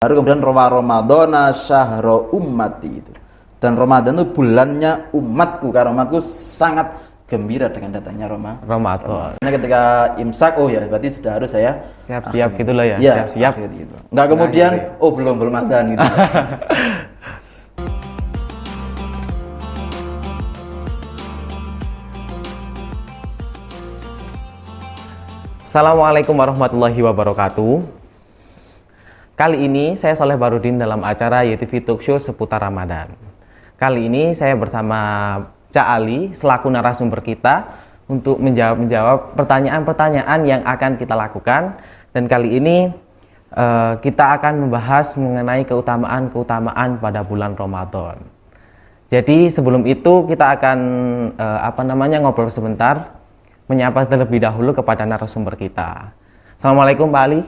Baru kemudian Ramadhana syahra ummati itu. Dan Ramadan itu bulannya umatku, karena umatku sangat gembira dengan datangnya Ramadan. Ketika imsak, oh ya berarti sudah harus saya Siap-siap gitulah ya. Ya, Siap-siap. gitu. Enggak kemudian oh belum azan gitu. Assalamualaikum warahmatullahi wabarakatuh. Kali ini saya Soleh Barudin dalam acara YTV Talk Show seputar Ramadan. Kali ini saya bersama Cak Ali selaku narasumber kita untuk menjawab pertanyaan-pertanyaan yang akan kita lakukan. Dan kali ini kita akan membahas mengenai keutamaan-keutamaan pada bulan Ramadan. Jadi sebelum itu kita akan ngobrol sebentar, menyapa terlebih dahulu kepada narasumber kita. Assalamualaikum Pak Ali.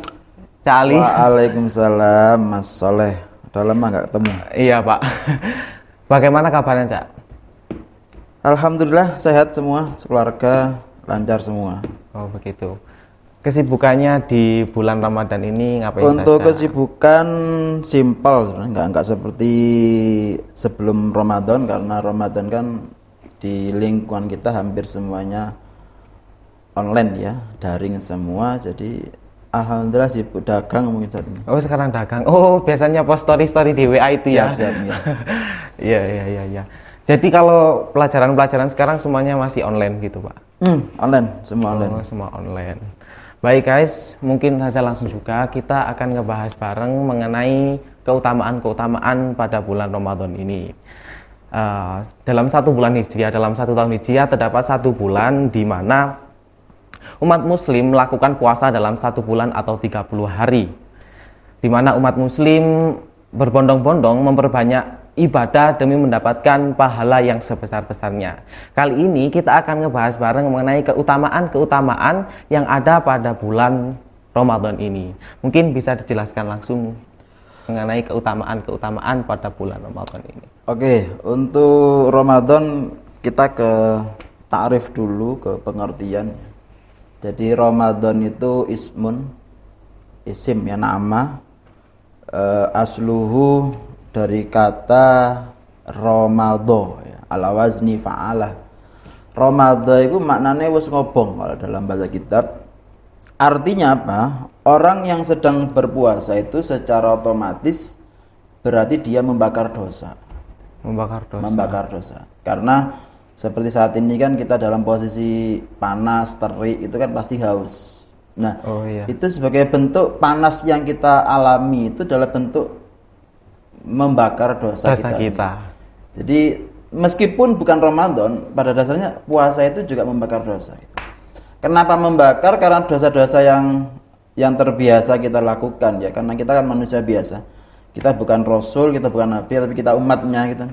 Cak Ali. Waalaikumsalam Mas Soleh. Udah lama nggak ketemu. Iya Pak. Bagaimana kabarnya Cak? Alhamdulillah sehat semua, sekeluarga lancar semua. Oh begitu. Kesibukannya di bulan Ramadan ini ngapain Untuk saja? kesibukan simpel sebenarnya, nggak seperti sebelum Ramadan, karena Ramadan kan di lingkungan kita hampir semuanya online ya, daring semua. Jadi alhamdulillah sibuk dagang mungkin saat ini. Oh sekarang dagang. Oh biasanya post story di WA itu ya. Siap, ya. Iya. Jadi kalau pelajaran sekarang semuanya masih online gitu Pak? Online, semua online. Oh, semua online. Baik guys, mungkin saja langsung juga kita akan ngebahas bareng mengenai keutamaan-keutamaan pada bulan Ramadan ini. Dalam satu bulan Hijriah, dalam satu tahun Hijriah terdapat satu bulan di mana umat muslim melakukan puasa dalam satu bulan atau 30 hari. Di mana umat muslim berbondong-bondong memperbanyak ibadah demi mendapatkan pahala yang sebesar-besarnya. Kali ini kita akan ngebahas bareng mengenai keutamaan-keutamaan yang ada pada bulan Ramadan ini. Mungkin bisa dijelaskan langsung mengenai keutamaan-keutamaan pada bulan Ramadan ini. Oke, untuk Ramadan kita ke ta'rif dulu, ke pengertian. Jadi Ramadan itu isim ya, nama, asluhu dari kata Ramadho ya, ala wazni fa'alah. Ramadho itu maknanya wis ngobong kalau dalam bahasa kitab. Artinya apa? Orang yang sedang berpuasa itu secara otomatis berarti dia membakar dosa. Membakar dosa. Karena seperti saat ini kan kita dalam posisi panas, terik, itu kan pasti haus. Nah, itu sebagai bentuk panas yang kita alami itu adalah bentuk membakar dosa kita. Jadi meskipun bukan Ramadan, pada dasarnya puasa itu juga membakar dosa. Kenapa membakar? Karena dosa-dosa yang terbiasa kita lakukan ya, karena kita kan manusia biasa. Kita bukan rasul, kita bukan nabi, tapi kita umatnya gitu.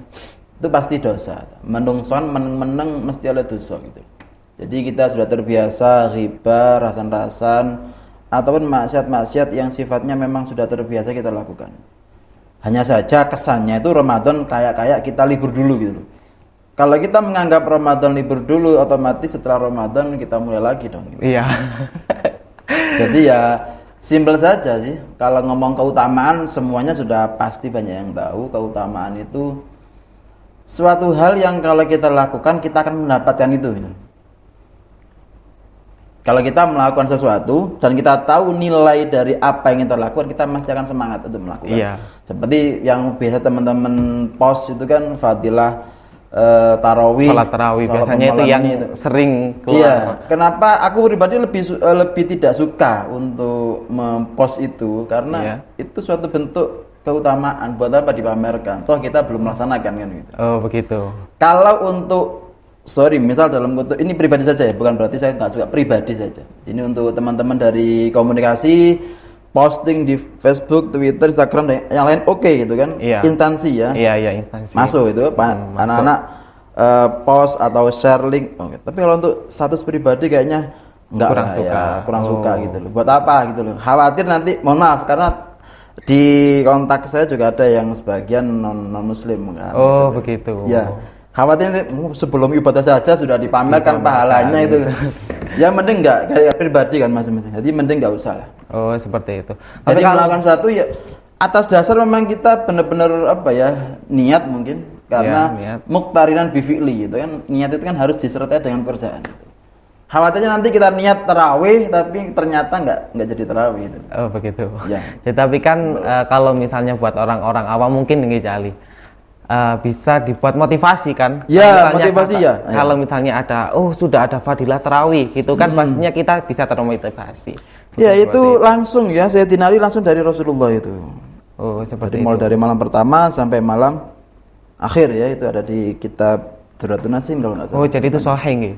Itu pasti dosa. Menungson meneng mesti oleh dosa gitu. Jadi kita sudah terbiasa riba, rasan-rasan ataupun maksiat-maksiat yang sifatnya memang sudah terbiasa kita lakukan. Hanya saja kesannya itu Ramadan kayak kita libur dulu gitu loh. Kalau kita menganggap Ramadan libur dulu, otomatis setelah Ramadan kita mulai lagi dong gitu. Iya. Jadi ya simpel saja sih. Kalau ngomong keutamaan semuanya sudah pasti banyak yang tahu. Keutamaan itu suatu hal yang kalau kita lakukan kita akan mendapatkan itu gitu. Kalau kita melakukan sesuatu dan kita tahu nilai dari apa yang kita lakukan, kita masih akan semangat untuk melakukan. Iya. Seperti yang biasa teman-teman post itu kan fadilah tarawih. Salat tarawih biasanya itu yang sering keluar. Iya. Kenapa aku pribadi lebih tidak suka untuk mempost itu, karena itu suatu bentuk keutamaan. Buat apa dipamerkan? Toh kita belum melaksanakan kan gitu. Oh begitu. Kalau untuk misal dalam kutub ini pribadi saja ya, bukan berarti saya nggak suka, pribadi saja. Ini untuk teman-teman dari komunikasi, posting di Facebook, Twitter, Instagram dan yang lain gitu kan. Iya. Instansi ya. Iya instansi. Masuk itu anak-anak post atau share link. Tapi kalau untuk status pribadi kayaknya kurang suka gitu loh. Buat apa gitu loh. Khawatir nanti, mohon maaf, karena di kontak saya juga ada yang sebagian non muslim kan. Oh begitu. Ya. Khawatir sebelum ibadah saja sudah dipamerkan pahalanya itu. Ya mending enggak, kayak pribadi kan masing-masing. Jadi mending enggak usah lah. Oh seperti itu. Jadi kalau melakukan sesuatu ya atas dasar memang kita benar-benar apa ya, niat mungkin karena niat. muqtarinan bifi'li gitu kan, niat itu kan harus disertai dengan pekerjaan gitu. Khawatirnya nanti kita niat tarawih tapi ternyata nggak jadi tarawih gitu. Oh begitu. Ya. Jadi, tapi kan kalau misalnya buat orang-orang awam mungkin ini Cali bisa dibuat motivasi kan? Ya, Misalnya motivasi ya. Kalau misalnya ada, sudah ada fadilah tarawih gitu kan, pastinya kita bisa termotivasi. Ya itu langsung ya, saya dinari langsung dari Rasulullah itu. Oh seperti Jadi mulai itu. dari malam pertama sampai malam akhir ya, itu ada di kitab Duratun Nasin kalau nggak salah. Oh jadi itu sahih nggih?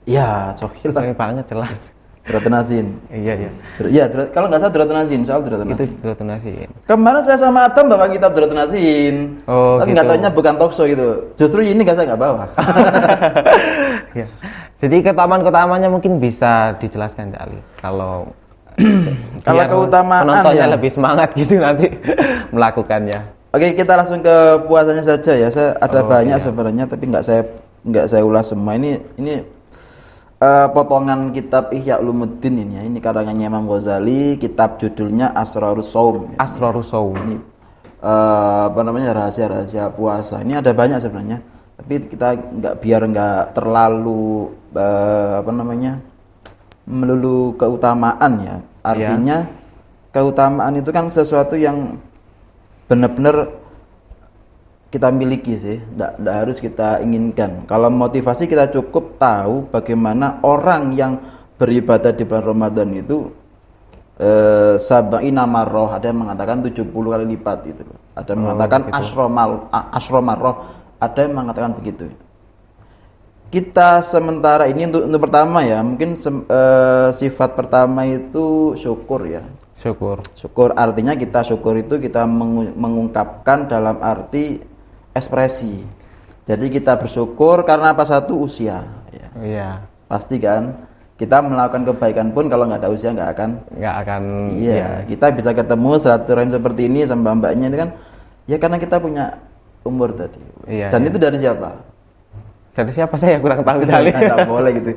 Ya, sohil lah. Sahih banget jelas. Duratun Nasin. Iya. Ya, kalau nggak salah Duratun Nasin, soal Duratun Itu Nasin. donasi. Kemarin saya sama Atam bawa kitab Duratun Nasin. Oh, tapi gitu. nggak taunya bukan talkshow gitu. Justru ini saya nggak bawa. Ya. Jadi keutamaan-keutamaannya mungkin bisa dijelaskan Cali. Kalau Kalau biar keutamaan penontonnya ya. lebih semangat gitu nanti melakukannya. Oke, kita langsung ke puasanya saja ya. Saya ada Oh, banyak iya. sebenarnya, tapi nggak saya ulas semua. Ini potongan kitab Ihya Ulumuddin ini ya. Ini karangannya Imam Ghazali, kitab judulnya Asrarus Shaum. Ya. Asrarus Shaum. Ini apa namanya, rahasia-rahasia puasa. Ini ada banyak sebenarnya, tapi kita biar nggak terlalu apa namanya, melulu keutamaan ya. Artinya keutamaan itu kan sesuatu yang benar-benar kita miliki sih, nggak harus kita inginkan. Kalau motivasi kita cukup tahu bagaimana orang yang beribadah di bulan Ramadan itu sab'ina marrah, ada yang mengatakan 70 kali lipat itu loh. Ada yang mengatakan asyra marrah, ada yang mengatakan begitu. Kita sementara ini untuk pertama ya, mungkin sifat pertama itu syukur ya. Syukur artinya kita syukur itu kita mengungkapkan dalam arti ekspresi. Jadi kita bersyukur karena apa? Satu, usia ya. Iya. Pasti kan kita melakukan kebaikan pun kalau nggak ada usia nggak akan. Iya, kita bisa ketemu silaturahim seperti ini sama mbaknya ini kan ya karena kita punya umur tadi. Iya, Dan iya. itu dari siapa? Dari siapa saya kurang tahu Cali. Nggak boleh gitu.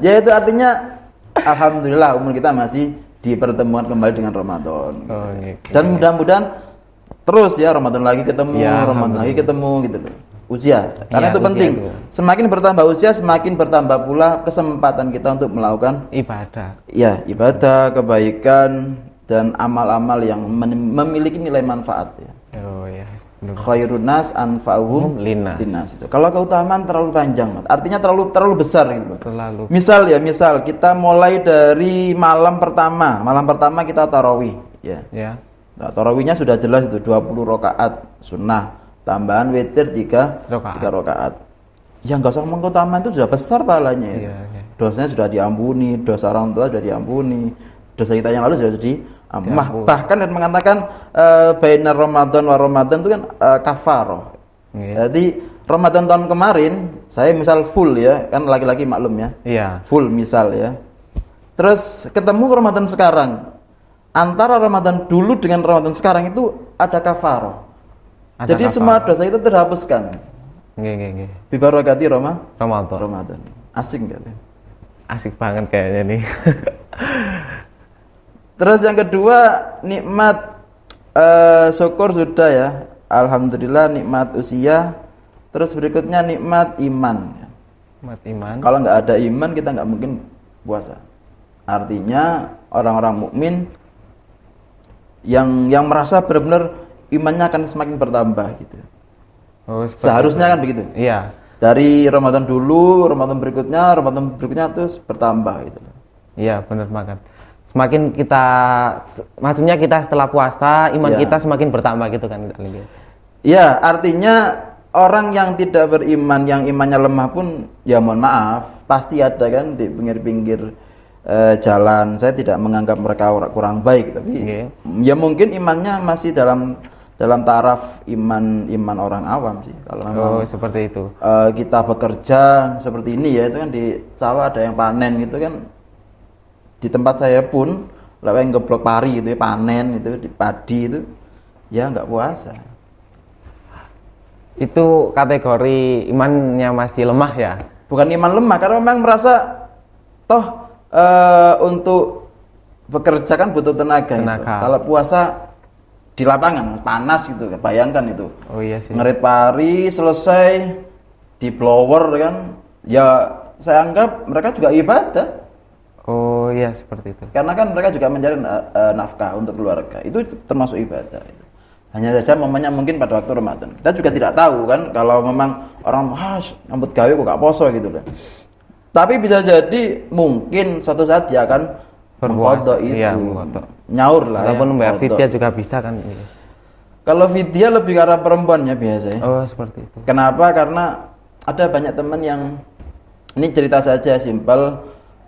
Ya itu artinya alhamdulillah umur kita masih dipertemukan kembali dengan Ramadan. Oh, gitu. Dan mudah-mudahan terus ya, Ramadan lagi ketemu, Ya, Ramadan lagi ketemu gitu loh. Usia, karena Iya, itu usia penting. itu. Semakin bertambah usia, semakin bertambah pula kesempatan kita untuk melakukan Ibadah. ya ibadah, kebaikan dan amal-amal yang memiliki nilai manfaat ya. Oh ya. Khairun nas anfa'uhum Linnas. itu. Kalau keutamaan terlalu panjang, artinya terlalu besar gitu loh. Terlalu. Misal kita mulai dari malam pertama. Malam pertama kita tarawih ya. Ya. Nah, tarawihnya sudah jelas itu 20 rakaat sunnah, tambahan witir 3 rakaat. Ya nggak usah ngomong keutamaan, itu sudah besar pahalanya itu. Iya. Dosanya sudah diampuni, dosa orang tua sudah diampuni, dosa kita yang lalu sudah diampuni. Bahkan dan mengatakan bainar Ramadan wa Ramadan itu kan kafaroh. Iya. Jadi Ramadan tahun kemarin saya misal full ya, kan laki-laki maklum ya. Iya. Full misal ya. Terus ketemu Ramadan sekarang. Antara Ramadan dulu dengan Ramadan sekarang itu ada kafaroh. Ada Jadi kafaroh. semua dosa itu terhapuskan. Nggih. Bibarakati Ramadan. Ramadan. Asik enggak tuh? Asik banget kayaknya nih. Terus yang kedua, nikmat syukur sudah ya. Alhamdulillah nikmat usia. Terus berikutnya nikmat iman. Nikmat iman. Kalau nggak ada iman kita nggak mungkin puasa. Artinya orang-orang mukmin yang merasa benar-benar imannya akan semakin bertambah gitu. Oh, seperti Seharusnya itu. kan begitu. Iya. Dari Ramadan dulu, Ramadan berikutnya terus bertambah gitu. Iya, benar banget. Semakin kita, maksudnya kita setelah puasa, iman Ya. kita semakin bertambah gitu kan. Ya, artinya orang yang tidak beriman, yang imannya lemah pun, ya mohon maaf, pasti ada kan di pinggir-pinggir jalan. Saya tidak menganggap mereka kurang baik, tapi ya mungkin imannya masih dalam taraf iman orang awam sih. Kalau memang seperti itu. kita bekerja seperti ini ya, itu kan di sawah ada yang panen gitu kan. Di tempat saya pun lewat yang geblok pari gitu ya, panen itu di padi itu ya nggak puasa. Itu kategori imannya masih lemah ya? Bukan iman lemah, karena memang merasa toh untuk bekerja kan butuh tenaga. Gitu. Kalau puasa di lapangan panas gitu, bayangkan itu. Oh iya sih. Ngerit pari selesai di blower kan, ya saya anggap mereka juga ibadah. Oh iya seperti itu. Karena kan mereka juga mencari nafkah untuk keluarga, itu termasuk ibadah. Hanya saja momennya mungkin pada waktu Ramadan. Kita juga tidak tahu kan kalau memang orang nyambut gawe kok gak poso gitu loh. Tapi bisa jadi mungkin suatu saat dia akan mengkodok itu, iya, mengkodok. Nyaur lah. Ataupun ya, membayar kodok. fidyah juga bisa kan. Kalau fidyah lebih ke arah perempuannya biasanya. Oh seperti itu. Kenapa? Karena ada banyak teman yang, ini cerita saja simpel.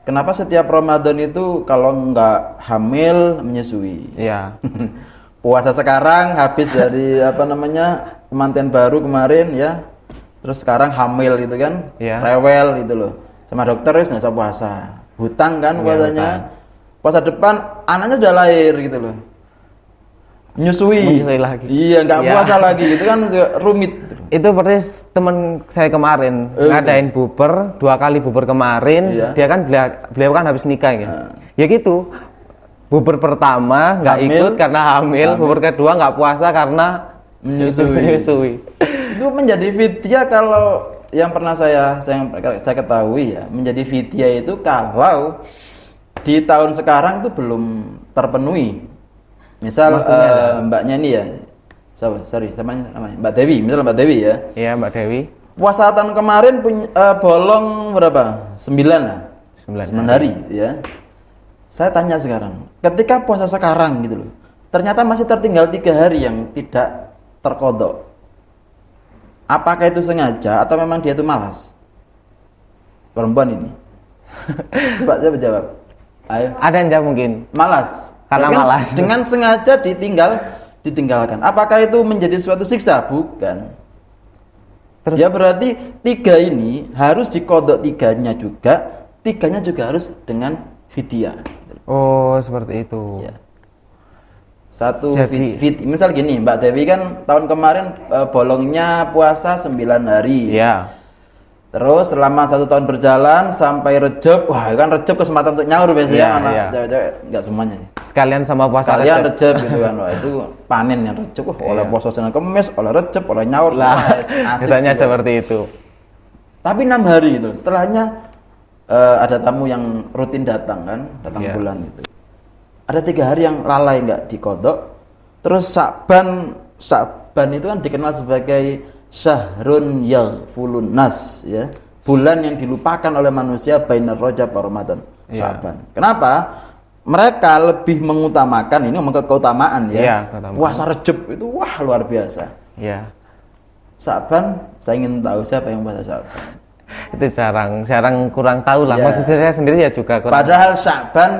Kenapa setiap Ramadan itu kalau nggak hamil menyusui? Iya. Puasa sekarang habis dari pengantin baru kemarin ya, terus sekarang hamil gitu kan, Iya. rewel gitu loh. Sama dokter wis nggak usah puasa, hutang kan Iya, puasanya. hutang. Puasa depan anaknya sudah lahir gitu loh, menyusui lagi. iya nggak Iya. puasa lagi gitu kan, rumit gitu. Itu persis teman saya kemarin ngadain buber 2 kali buber kemarin. Iya. Dia kan beliau kan habis nikah ya. Ya gitu. Buber pertama nggak Hamil. ikut karena hamil. Buber kedua nggak puasa karena menyusui. Itu menjadi fidyah kalau yang pernah saya ketahui ya, menjadi fidyah itu kalau di tahun sekarang itu belum terpenuhi. Misal mbaknya ini ya, namanya Mbak Dewi, misal Mbak Dewi ya. Iya Mbak Dewi. Puasa tahun kemarin bolong berapa? 9 lah. 9 hari ya. Saya tanya sekarang, ketika puasa sekarang gitu loh, ternyata masih tertinggal 3 hari yang tidak terkodok. Apakah itu sengaja atau memang dia itu malas? Perempuan ini. Coba saya jawab. Ayo. Ada yang jawab mungkin. Malas. Karena Kan malas. Dengan sengaja ditinggalkan. Apakah itu menjadi suatu siksa? Bukan. Terus? Ya berarti 3 ini harus dikodok 3-nya juga. 3-nya juga harus dengan fidyah. Oh seperti itu. Ya. Satu Jadi- misal gini, Mbak Dewi kan tahun kemarin bolongnya puasa 9 hari. Iya. Terus selama 1 tahun berjalan sampai Rejab, wah kan Rejab kesempatan untuk nyaur biasanya Iya, anak iya. cewek-cewek, enggak semuanya. Sekalian sama puasa Sekalian Rajab. Rejab gitu kan, wah itu panen yang Rejab, oleh puasa Senin Kemis, oleh Rejab, oleh nyaur, Lah, wah, asik ceritanya sih, seperti itu. Tapi 6 hari gitu. Setelahnya ada tamu yang rutin datang kan, datang Iya. bulan gitu. Ada 3 hari yang lalai nggak dikodok. Terus Sya'ban itu kan dikenal sebagai syahrun yaghfulun nas ya. Bulan yang dilupakan oleh manusia bainar Rajab wa Ramadan. Iya. Sya'ban. Kenapa? Mereka lebih mengutamakan, ini ngomong keutamaan ya. Iya, keutamaan. Puasa Rejab itu wah luar biasa. Iya. Sya'ban, saya ingin tahu siapa yang puasa Sya'ban. Itu jarang kurang tahu lah. Iya. Maksud saya sendiri ya juga kurang. Padahal Sya'ban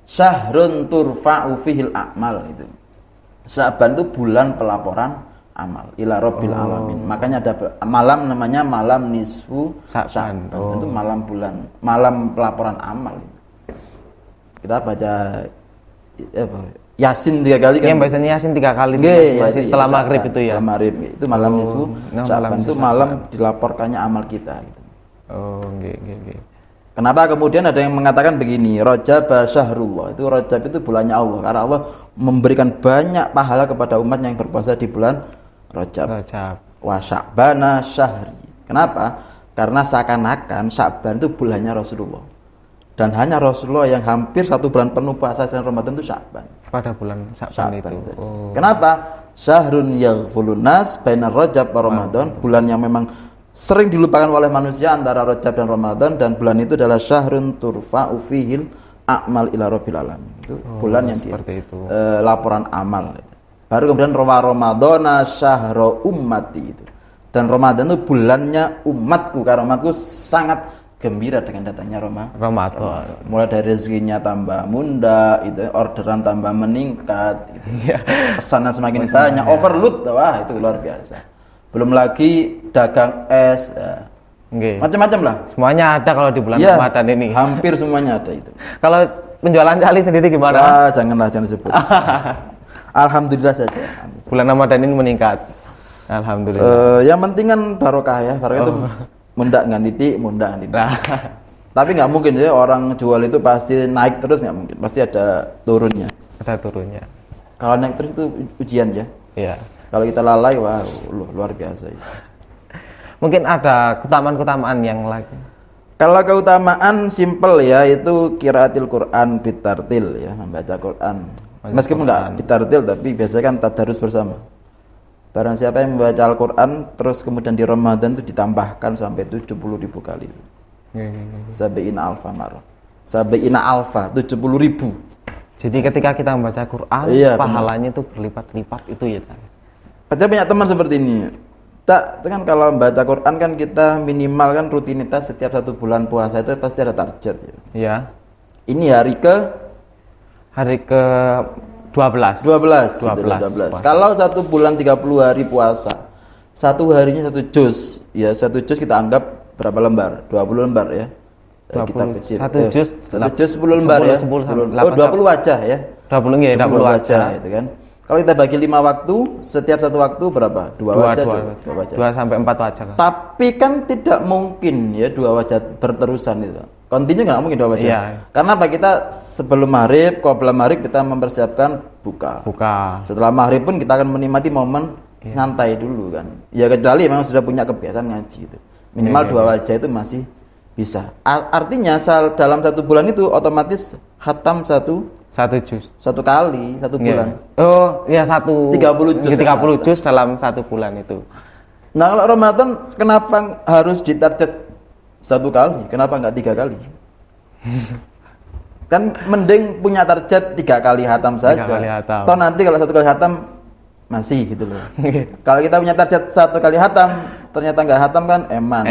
syahrun turfa'u fihil a'mal itu. Sya'ban itu bulan pelaporan amal ila rabbil alamin. Makanya ada malam namanya malam nisfu Sya'ban. Sya'ban. Itu malam pelaporan amal. Kita baca Yasin 3 kali kan. Yang biasanya Yasin 3 kali Nggih, masih iya, setelah Sya'ban. maghrib itu ya. Setelah maghrib itu malam nisfu nah, Sya'ban malam itu nisfu malam dilaporkannya amal kita gitu. Oh, nggih. Kenapa kemudian ada yang mengatakan begini, Rajab syahrullah, itu Rajab itu bulannya Allah, karena Allah memberikan banyak pahala kepada umat yang berpuasa di bulan Rajab. Wa Sya'bana syahri. Kenapa? Karena seakan-akan Sya'ban itu bulannya Rasulullah. Dan hanya Rasulullah yang hampir 1 bulan penuh puasa selain Ramadan itu Sya'ban. Pada bulan Sya'ban itu. Oh. Kenapa? Syahrun yaghfulun nas bainar Rajab wa Ramadan, bulan yang memang sering dilupakan oleh manusia antara Rajab dan Ramadan, dan bulan itu adalah syahrun turfa'u fihil a'mal ila rabbil alamin. Itu bulan yang seperti itu. laporan amal. Baru kemudian Ramadhana syahra ummati itu. Dan Ramadan itu bulannya umatku, karena umatku sangat gembira dengan datangnya Ramadan. Mulai dari rezekinya tambah munda, itu orderan tambah meningkat, gitu. Pesanan semakin banyak, overload, wah itu luar biasa. Belum lagi dagang es, ya. Macam-macam lah. Semuanya ada kalau di bulan Ya, Ramadan ini. hampir semuanya ada itu. Kalau penjualan cali sendiri gimana? Wah, jangan sebut. Alhamdulillah saja. Bulan Ramadan ini meningkat. Alhamdulillah. Yang penting kan barokah ya. Barokah itu mundak nggak didik. Nah, Tapi nggak mungkin ya orang jual itu pasti naik terus, nggak mungkin. Pasti ada turunnya. ada turunnya. Kalau naik terus itu ujian ya. Iya. Kalau kita lalai, wah luar biasa itu. Mungkin ada keutamaan-keutamaan yang lain. Kalau keutamaan simpel ya, itu qiraatil Quran bitartil ya, membaca Quran. Meskipun enggak bitartil, tapi biasanya kan tadarus bersama. Barang siapa yang membaca Al-Quran terus kemudian di Ramadan itu ditambahkan sampai 70.000 kali. Sabi'ina alfa marah. Sabi'ina alfa 70.000. Jadi ketika kita membaca Quran, iya, pahalanya itu berlipat-lipat itu ya, Cak. Saya punya teman seperti ini. Cak, itu kan kalau membaca Quran kan kita minimal kan rutinitas setiap 1 bulan puasa itu pasti ada target ya. Iya. Ini hari ke 12. 12. Kalau 1 bulan 30 hari puasa, 1 harinya 1 juz. Ya 1 juz kita anggap berapa lembar? 20 lembar ya. 20, kita kecil. 1 juz 10 lembar 10, ya. 10, 20 wajah ya. 20 ya, 20 wajah itu kan. Kalau kita bagi 5 waktu, setiap 1 waktu berapa? 2 wajah. 2 wajah. 2 sampai 4 wajah. Tapi kan tidak mungkin ya 2 wajah berterusan itu. Kontinu nggak mungkin 2 wajah. Iya. Karena apa, kita sebelum maghrib, qabla maghrib kita mempersiapkan buka. Setelah maghrib pun kita akan menikmati momen santai dulu kan. Ya kecuali memang sudah punya kebiasaan ngaji itu. Minimal 2 wajah itu masih bisa. Artinya dalam 1 bulan itu otomatis khatam 1 juz. 1 kali 1 bulan. Oh, iya 30 juz. 30 juz dalam 1 bulan itu. Nah, kalau Ramadan kenapa harus ditarget 1 kali? Kenapa enggak 3 kali? Kan mending punya target 3 kali khatam saja. 3 kali khatam. Toh nanti kalau 1 kali khatam masih gitu loh. Kalau kita punya target 1 kali khatam, ternyata enggak khatam kan eman.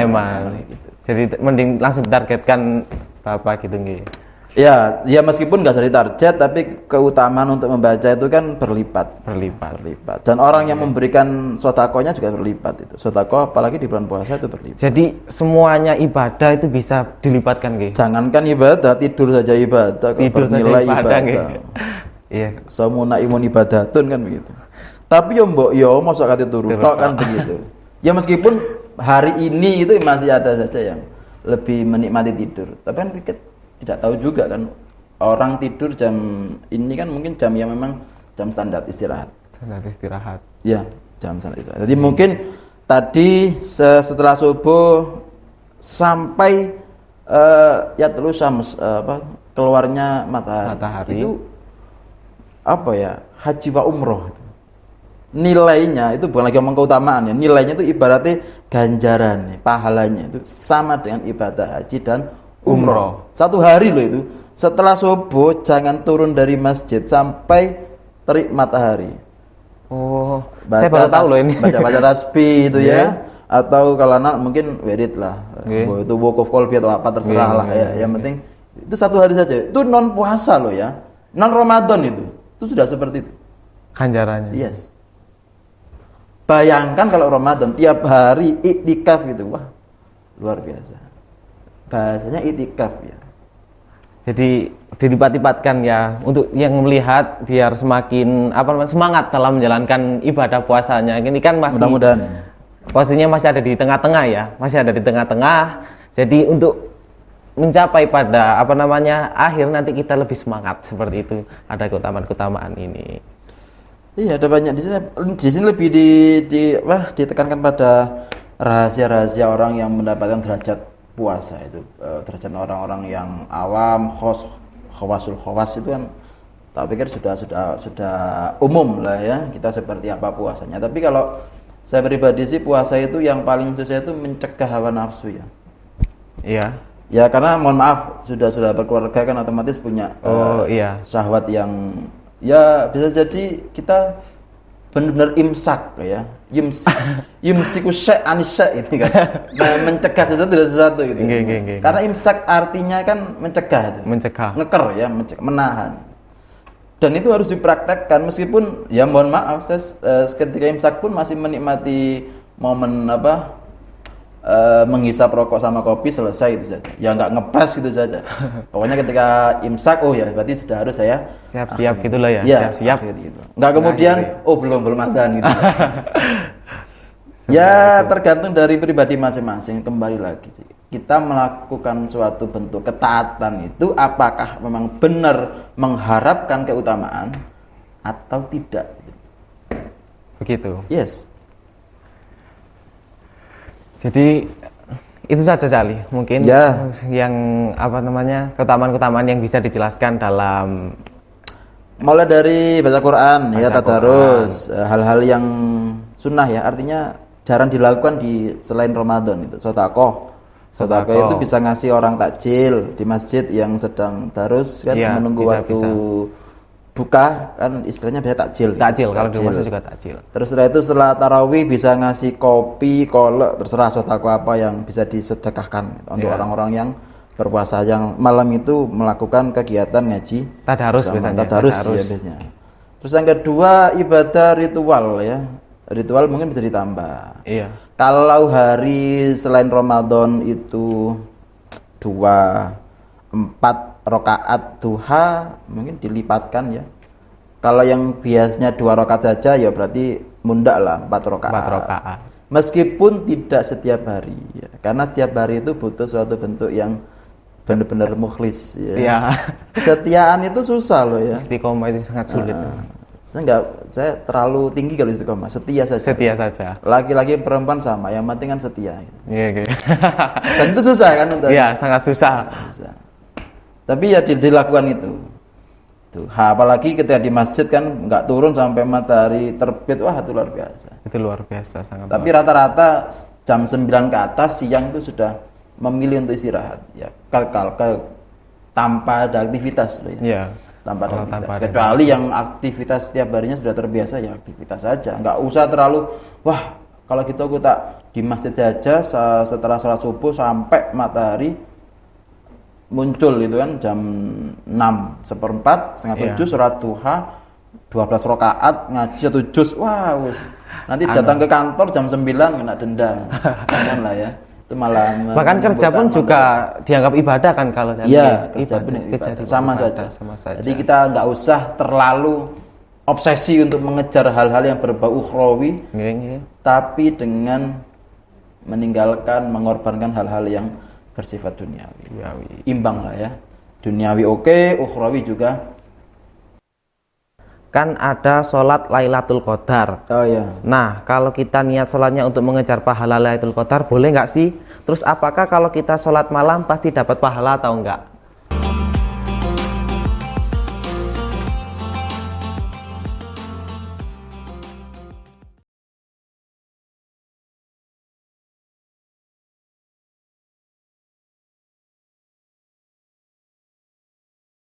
Gitu. Jadi mending langsung ditargetkan berapa gitu nggih. Ya meskipun nggak jadi target, tapi keutamaan untuk membaca itu kan berlipat. Dan orang yang memberikan sodakohnya juga berlipat itu. Sodakoh apalagi di bulan puasa itu berlipat. Jadi semuanya ibadah itu bisa dilipatkan, nggih. Jangankan ibadah, tidur saja ibadah. Tidur saja ibadah, nggih. Iya. Samuna imun ibadatun kan begitu. Tapi yo mbok yo mosok kate turu tok kan begitu. Ya meskipun hari ini itu masih ada saja yang lebih menikmati tidur. Tapi kan kita tidak tahu juga kan, orang tidur jam ini kan mungkin jam yang memang jam standar istirahat. Ya, jam standar istirahat. Jadi mungkin tadi setelah subuh sampai ya terus keluarnya matahari. Itu apa ya? Haji wa umroh itu. Nilainya itu bukan lagi ngomong keutamaan ya. Nilainya itu ibaratnya ganjaran, pahalanya itu sama dengan ibadah haji dan umroh. 1 hari loh itu. Setelah subuh jangan turun dari masjid sampai terik matahari. Oh, saya baru tahu loh ini. Baca tasbih itu ya. Atau kalau anak mungkin wirid lah. Itu wukuf qalbi atau apa terserah lah ya. Yang penting itu 1 hari saja. Itu non puasa loh ya. Non Ramadan itu. Itu sudah seperti itu. Ganjarannya. Yes. Bayangkan kalau Ramadan tiap hari iktikaf gitu. Wah, luar biasa. Bahasanya itikaf ya. Jadi dilipat-lipatkan ya untuk yang melihat biar semakin semangat dalam menjalankan ibadah puasanya. Ini kan masih mudah-mudahan posisinya masih ada di tengah-tengah ya, Jadi untuk mencapai pada akhir nanti kita lebih semangat seperti itu. Ada keutamaan ini. Iya, ada banyak di sini. Di sini lebih ditekankan pada rahasia-rahasia orang yang mendapatkan derajat puasa itu, derajat orang-orang yang awam, khawasul khawas itu kan tak pikir sudah umum lah ya kita seperti apa puasanya. Tapi kalau saya pribadi sih puasa itu yang paling susah itu mencegah hawa nafsu ya. Iya. Ya karena mohon maaf sudah berkeluarga kan otomatis punya syahwat yang ya bisa jadi kita benar-benar imsak ya. Yumsiku syai' anis syai' itu kan. Mencegah sesuatu dari sesuatu gitu. Karena imsak artinya kan mencegah itu. Ngeker ya, menahan. Dan itu harus dipraktekkan meskipun ya mohon maaf saya ketika imsak pun masih menikmati momen menghisap rokok sama kopi selesai itu saja. Ya nggak ngepres gitu saja. Pokoknya ketika imsak ya berarti sudah harus saya siap-siap gitulah ya. Siap-siap gitu. Nggak kemudian belum azan gitu. Ya tergantung dari pribadi masing-masing. Kembali lagi sih. Kita melakukan suatu bentuk ketaatan itu apakah memang benar mengharapkan keutamaan atau tidak. Begitu. Yes. Jadi itu saja Cali, mungkin Ya. yang apa namanya keutamaan-keutamaan yang bisa dijelaskan dalam Mulai dari baca Quran, ya, Baca tadarus, hal-hal yang sunnah ya, artinya jarang dilakukan di selain Ramadan itu. Sodakoh itu bisa ngasih orang takjil di masjid yang sedang darus kan, Iya, menunggu bisa, waktu bisa. buka kan, istilahnya biasa takjil. takjil, kalau di rumah saya juga takjil. Terus setelah itu setelah tarawih bisa ngasih kopi, kolak, terserah sodakoh apa yang bisa disedekahkan untuk Iya. orang-orang yang berpuasa yang malam itu melakukan kegiatan ngaji Tadarus bersama. biasanya. Tadarus ya biasanya. Terus yang kedua ibadah ritual ya. Ritual mungkin bisa ditambah. Iya. Kalau hari selain Ramadan itu 2, 4 rakaat duha mungkin dilipatkan ya. Kalau yang biasanya 2 rakaat saja ya berarti mundak lah 4 rakaat. 4 rakaat. Meskipun tidak setiap hari ya. Karena setiap hari itu butuh suatu bentuk yang benar-benar mukhlis ya. Iya. Kesetiaan itu susah loh ya. Istiqomah itu sangat sulit. Saya terlalu tinggi kalau istiqomah, setia saja. Setia saja. Laki-laki perempuan sama, yang penting kan setia. Iya, gitu. Dan itu susah kan untuk. Iya, sangat susah. Susah. Tapi ya dilakukan itu. Tuh, apalagi ketika di masjid kan nggak turun sampai matahari terbit, wah itu luar biasa. Itu luar biasa, sangat. Tapi rata-rata jam 9 ke atas siang itu sudah memilih untuk istirahat ya, tanpa ada aktivitas loh ya. Iya. Tanpa ada Kalau aktivitas. tanpa ada Kecuali yang aktivitas setiap harinya sudah terbiasa ya aktivitas saja. Nggak usah terlalu wah kalau gitu aku tak di masjid saja setelah sholat subuh sampai matahari muncul itu kan jam 6 seperempat setengah 7 sholat duha 12 rakaat ngaji 1 juz, wah wis nanti datang ke kantor jam 9 kena denda. Jangan lah ya. Itu malah Bahkan kerja pun juga dianggap ibadah kan kalau dari iya, kerja pun ibadah. Sama saja. Jadi kita nggak usah terlalu obsesi untuk mengejar hal-hal yang berbau ukhrawi, tapi dengan meninggalkan, mengorbankan hal-hal yang bersifat duniawi. Imbang lah ya. Duniawi oke, ukhrawi juga. Kan ada sholat Lailatul Qadar. Oh ya. Nah, kalau kita niat sholatnya untuk mengejar pahala Lailatul Qadar, boleh nggak sih? Terus apakah kalau kita sholat malam pasti dapat pahala atau enggak?